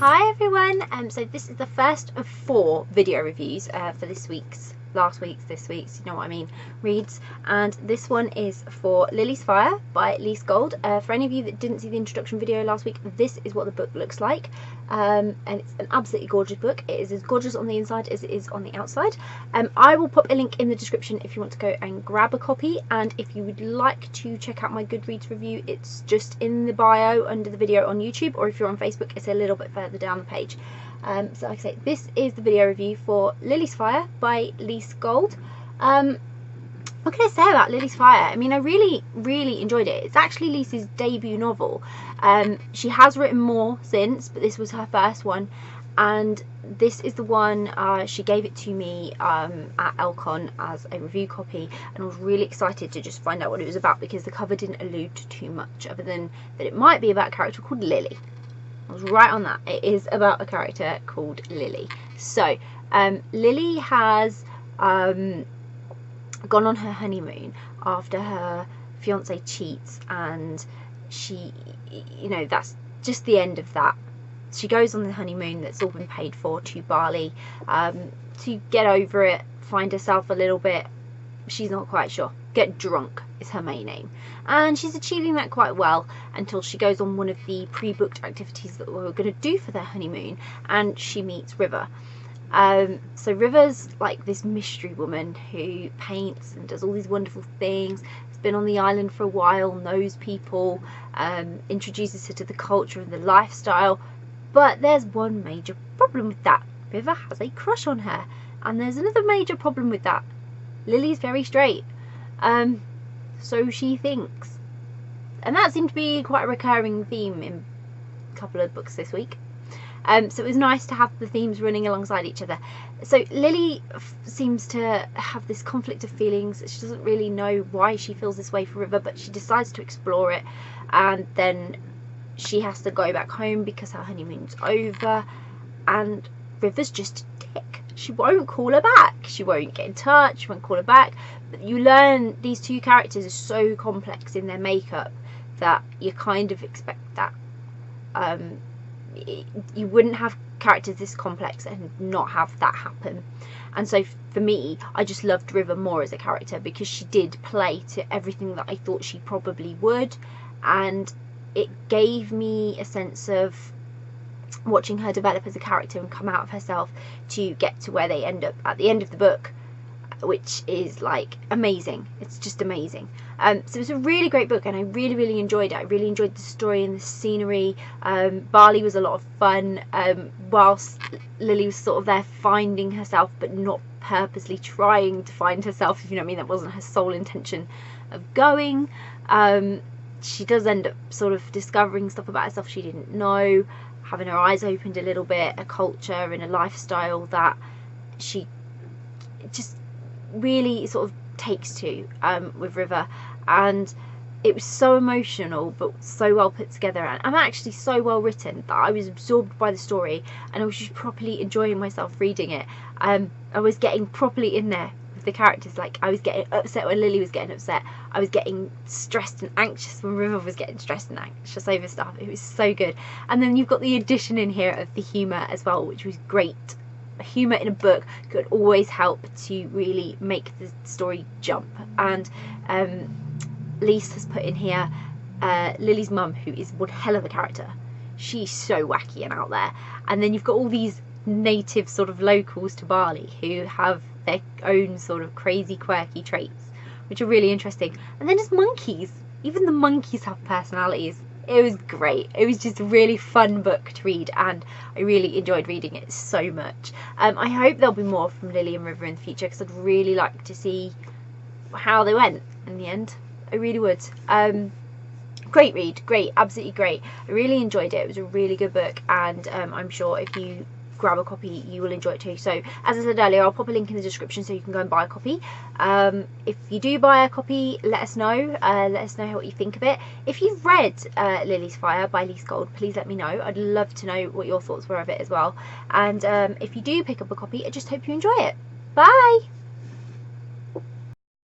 Hi everyone, so this is the first of 4 video reviews for this week's, you know what I mean, reads, and this one is for Lily's Fire by Lise Gold. For any of you that didn't see the introduction video last week, this is what the book looks like, and it's an absolutely gorgeous book. It is as gorgeous on the inside as it is on the outside. I will pop a link in the description if you want to go and grab a copy, and if you would like to check out my Goodreads review, it's just in the bio under the video on YouTube, or if you're on Facebook, it's a little bit further down the page. So like I say, this is the video review for Lily's Fire by Lise Gold. What can I say about Lily's Fire? I mean, I really enjoyed it. It's actually Lise's debut novel. She has written more since, but this was her first one, and this is the one she gave it to me at Elcon as a review copy, and I was really excited to just find out what it was about, because the cover didn't allude to too much other than that it might be about a character called Lily. I was right on that. It is about a character called Lily. So Lily has gone on her honeymoon after her fiance cheats, and she, you know, that's just the end of that. She goes on the honeymoon that's all been paid for to Bali to get over it, find herself a little bit, she's not quite sure, get drunk is her main aim, and she's achieving that quite well until she goes on one of the pre-booked activities that we were going to do for their honeymoon, and she meets River. So River's like this mystery woman who paints and does all these wonderful things, has been on the island for a while, knows people, introduces her to the culture and the lifestyle, but there's one major problem with that. River has a crush on her, and there's another major problem with that. Lily's very straight, so she thinks, and that seemed to be quite a recurring theme in a couple of books this week. So it was nice to have the themes running alongside each other. So Lily seems to have this conflict of feelings. She doesn't really know why she feels this way for River, but she decides to explore it, and then she has to go back home because her honeymoon's over, and River's just a dick. She won't call her back, she won't get in touch, she won't call her back. But you learn these two characters are so complex in their makeup that you kind of expect that. You wouldn't have characters this complex and not have that happen. And so for me, I just loved River more as a character, because she did play to everything that I thought she probably would, and it gave me a sense of watching her develop as a character and come out of herself to get to where they end up at the end of the book, which is like amazing. It's just amazing. So it's a really great book, and I really enjoyed it. I really enjoyed the story and the scenery. Bali was a lot of fun, whilst Lily was sort of there finding herself, but not purposely trying to find herself, if you know what I mean. That wasn't her sole intention of going. She does end up sort of discovering stuff about herself she didn't know, having her eyes opened a little bit, a culture and a lifestyle that she just really sort of takes to with River. And it was so emotional but so well put together, and actually so well written that I was absorbed by the story, and I was just properly enjoying myself reading it. I was getting properly in there with the characters. Like, I was getting upset when Lily was getting upset, I was getting stressed and anxious when River was getting stressed and anxious over stuff. It was so good. And then you've got the addition in here of the humour as well, which was great. Humour in a book could always help to really make the story jump. And Lise has put in here Lily's mum, who is one hell of a character. She's so wacky and out there. And then you've got all these native sort of locals to Bali who have their own sort of crazy quirky traits, which are really interesting. And then there's monkeys. Even the monkeys have personalities. It was great. It was just a really fun book to read, and I really enjoyed reading it so much. I hope there'll be more from Lily and River in the future, because I'd really like to see how they went in the end. I really would. Great read, great, absolutely great. I really enjoyed it. It was a really good book, and I'm sure if you grab a copy you will enjoy it too. So as I said earlier, I'll pop a link in the description so you can go and buy a copy. If you do buy a copy, let us know what you think of it. If you've read Lily's Fire by Lise Gold, please let me know. I'd love to know what your thoughts were of it as well. And if you do pick up a copy, I just hope you enjoy it. Bye.